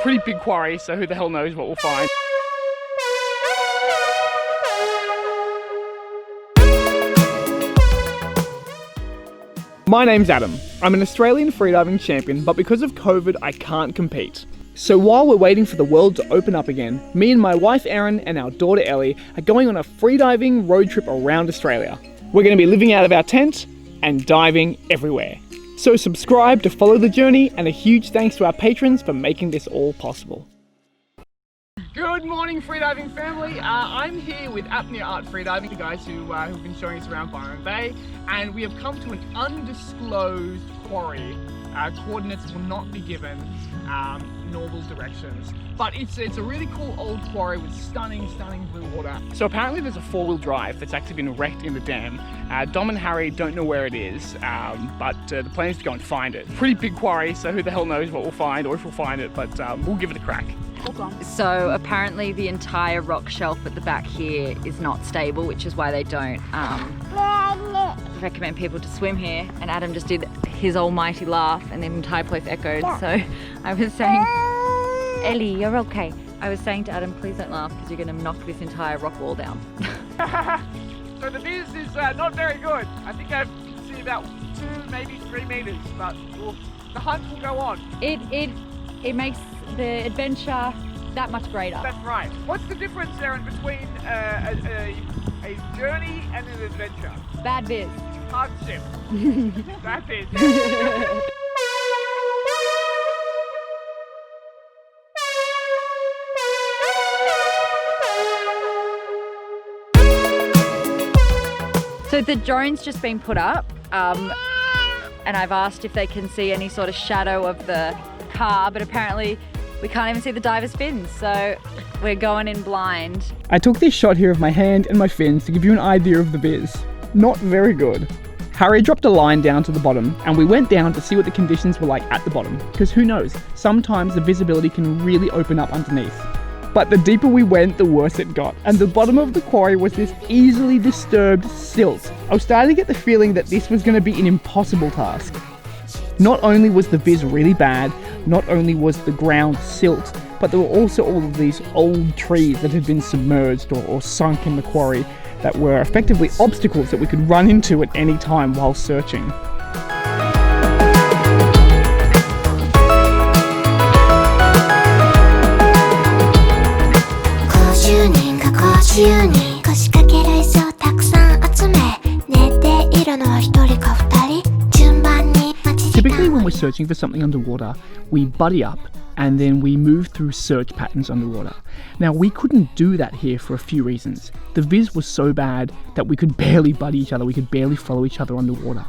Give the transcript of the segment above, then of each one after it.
pretty big quarry, so who the hell knows what we'll find. My name's Adam. I'm an Australian freediving champion, but because of COVID, I can't compete. So while we're waiting for the world to open up again, me and my wife Erin and our daughter Ellie are going on a freediving road trip around Australia. We're going to be living out of our tent and diving everywhere. So subscribe to follow the journey, and a huge thanks to our patrons for making this all possible. Good morning, freediving family. I'm here with Apnea Art Freediving, the guys who've been showing us around Byron Bay, and we have come to an undisclosed quarry. Coordinates will not be given, normal directions, but it's a really cool old quarry with stunning blue water. So apparently there's a four-wheel drive that's actually been wrecked in the dam. Dom and Harry don't know where it is, but the plan is to go and find it. Pretty big quarry, so who the hell knows what we'll find or if we'll find it, but we'll give it a crack. So apparently the entire rock shelf at the back here is not stable, which is why they don't recommend people to swim here. And Adam just did his almighty laugh and the entire place echoed. So I was saying, Ellie, you're okay. I was saying to Adam, please don't laugh because you're going to knock this entire rock wall down. So the viz is not very good. I think I see about 2, maybe 3 meters, but the hunt will go on. It makes the adventure that much greater. That's right. What's the difference, Erin, between a journey and an adventure? Bad viz. Hardship. That is. So the drone's just been put up, and I've asked if they can see any sort of shadow of the car, but apparently we can't even see the diver's fins, so we're going in blind. I took this shot here of my hand and my fins to give you an idea of the viz. Not very good. Harry dropped a line down to the bottom, and we went down to see what the conditions were like at the bottom, because who knows, sometimes the visibility can really open up underneath. But the deeper we went, the worse it got, and the bottom of the quarry was this easily disturbed silt. I was starting to get the feeling that this was going to be an impossible task. Not only was the viz really bad, not only was the ground silt, but there were also all of these old trees that had been submerged or sunk in the quarry that were effectively obstacles that we could run into at any time while searching. Typically when we're searching for something underwater, we buddy up and then we move through search patterns underwater. Now we couldn't do that here for a few reasons. The viz was so bad that we could barely buddy each other, we could barely follow each other underwater.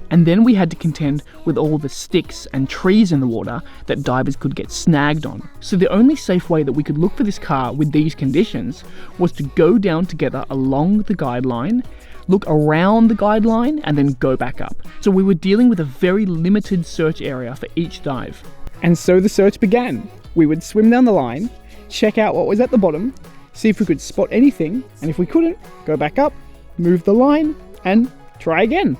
And then we had to contend with all the sticks and trees in the water that divers could get snagged on. So the only safe way that we could look for this car with these conditions was to go down together along the guideline, look around the guideline, and then go back up. So we were dealing with a very limited search area for each dive. And so the search began. We would swim down the line, check out what was at the bottom, see if we could spot anything, and if we couldn't, go back up, move the line, and try again.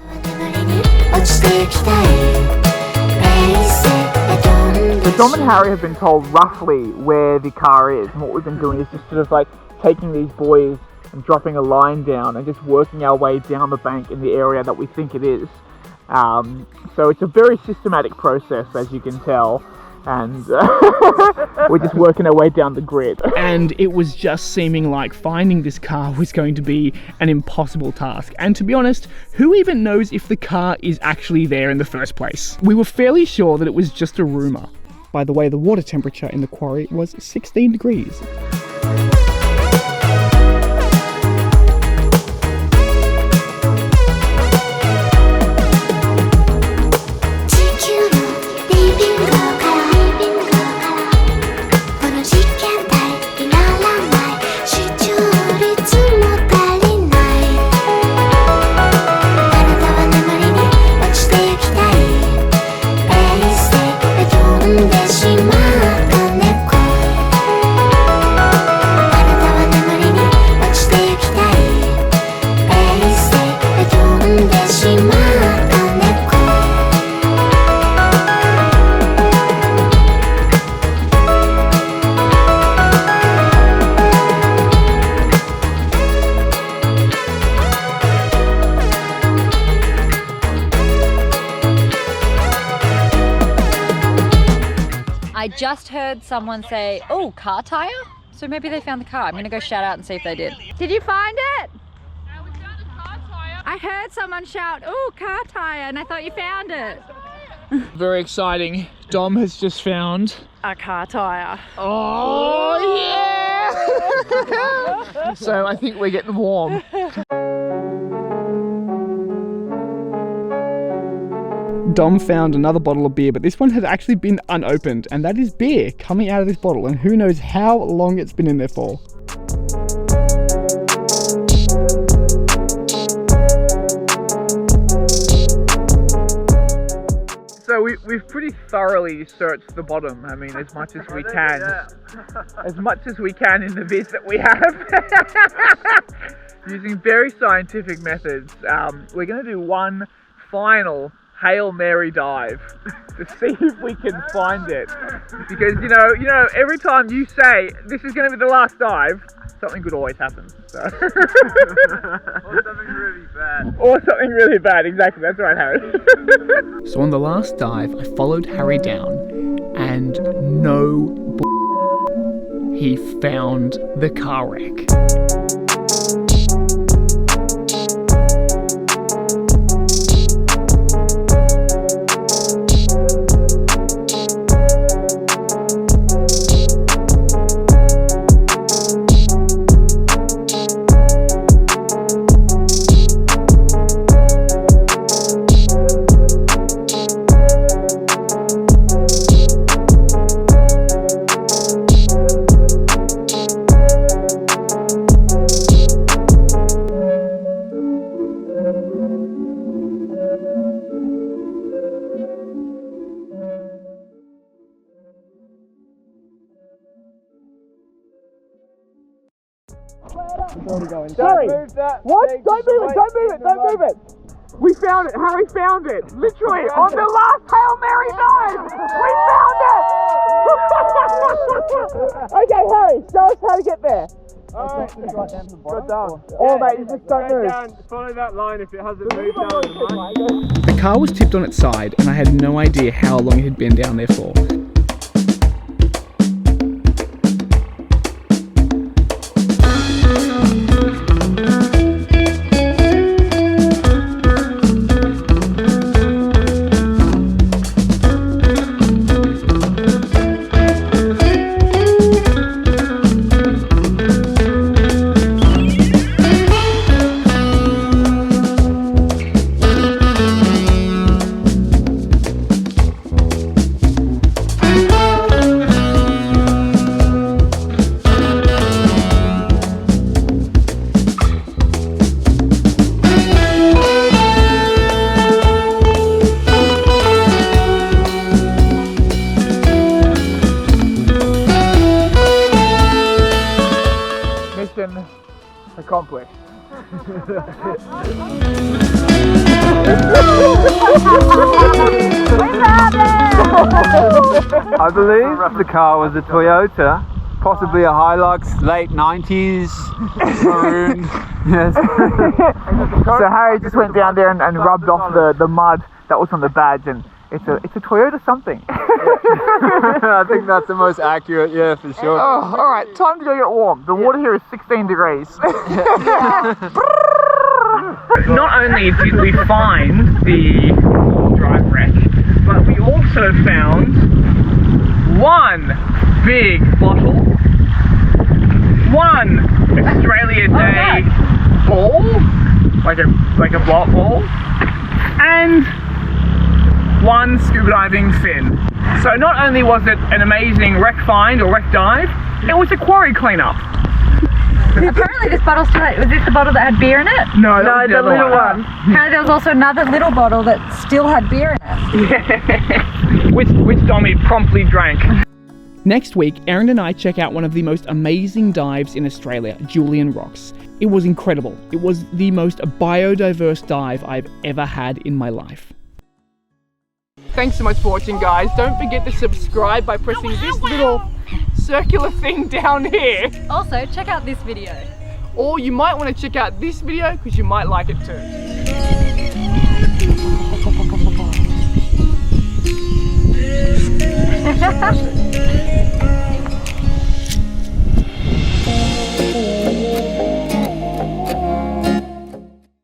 So Dom and Harry have been told roughly where the car is, and what we've been doing is just sort of like taking these buoys and dropping a line down and just working our way down the bank in the area that we think it is. So it's a very systematic process, as you can tell, and we're just working our way down the grid. And it was just seeming like finding this car was going to be an impossible task. And to be honest, who even knows if the car is actually there in the first place? We were fairly sure that it was just a rumour. By the way, the water temperature in the quarry was 16 degrees. I just heard someone say, oh, car tire? So maybe they found the car. I'm gonna go shout out and see if they did. Did you find it? Yeah, we found a car tire. I heard someone shout, oh, car tire, and I thought you found it. Very exciting. Dom has just found A car tire. Oh yeah! So I think we're getting warm. Dom found another bottle of beer, but this one had actually been unopened, and that is beer coming out of this bottle, and who knows how long it's been in there for. So we've pretty thoroughly searched the bottom. I mean, as much as we can. As much as we can in the vids that we have. Using very scientific methods. We're going to do one final Hail Mary dive to see if we can find it. Because, you know, every time you say, this is going to be the last dive, something good always happens. So. Or something really bad. Or something really bad, exactly, that's right, Harry. So on the last dive, I followed Harry down, and he found the car wreck. Sorry. What? Don't move it! Don't move it! Don't move it! We found it! Harry found it! Literally on the last Hail Mary dive! We found it! Okay, Harry, show us how to get there. Alright, good down. Oh mate, you just don't move. Follow that line if it hasn't moved down. The car was tipped on its side, and I had no idea how long it had been down there for. Accomplished. I believe the car was a Toyota, possibly a Hilux, late 90s, maroon. Yes. So Harry just went down there and rubbed off the mud that was on the badge, and it's a Toyota something. I think that's the most accurate, yeah, for sure. Oh, alright, time to go get warm. The water here is 16 degrees. Not only did we find the drive wreck, but we also found one big bottle, one Australia Day ball, like a block ball, and one scuba diving fin. So not only was it an amazing wreck find or wreck dive, it was a quarry cleanup. Apparently this bottle still had, was this the bottle that had beer in it? No, the little one. Apparently there was also another little bottle that still had beer in it. Yeah. which Dommy promptly drank. Next week, Erin and I check out one of the most amazing dives in Australia, Julian Rocks. It was incredible. It was the most biodiverse dive I've ever had in my life. Thanks so much for watching, guys. Don't forget to subscribe by pressing this little circular thing down here. Also, check out this video. Or you might want to check out this video because you might like it too.